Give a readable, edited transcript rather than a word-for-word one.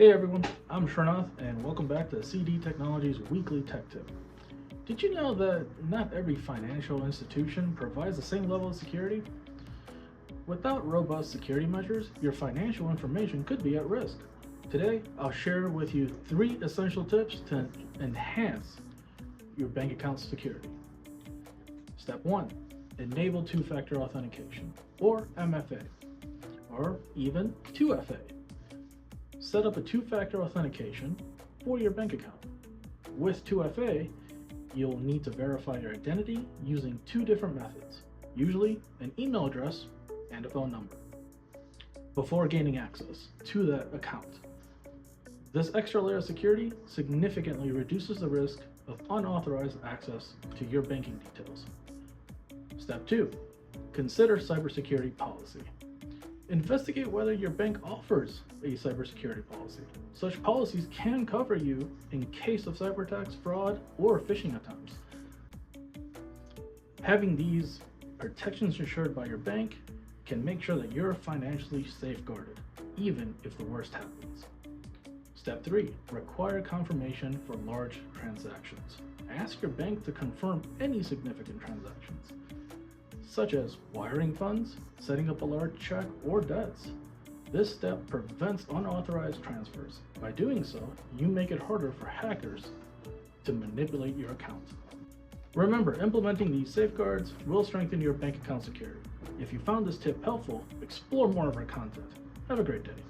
Hey everyone, I'm Srinath and welcome back to CD Technologies Weekly Tech Tip. Did you know that not every financial institution provides the same level of security? Without robust security measures, your financial information could be at risk. Today, I'll share with you 3 essential tips to enhance your bank account security. Step 1. Enable two-factor authentication, or MFA, or even 2FA. Set up a two-factor authentication for your bank account. With 2FA, you'll need to verify your identity using 2 different methods, usually an email address and a phone number, before gaining access to that account. This extra layer of security significantly reduces the risk of unauthorized access to your banking details. Step 2. Consider cybersecurity policy. Investigate whether your bank offers a cybersecurity policy. Such policies can cover you in case of cyber attacks, fraud, or phishing attempts. Having these protections ensured by your bank can make sure that you're financially safeguarded, even if the worst happens. Step 3. Require confirmation for large transactions. Ask your bank to confirm any significant transactions, such as wiring funds, setting up a large check, or debts. This step prevents unauthorized transfers. By doing so, you make it harder for hackers to manipulate your account. Remember, implementing these safeguards will strengthen your bank account security. If you found this tip helpful, explore more of our content. Have a great day.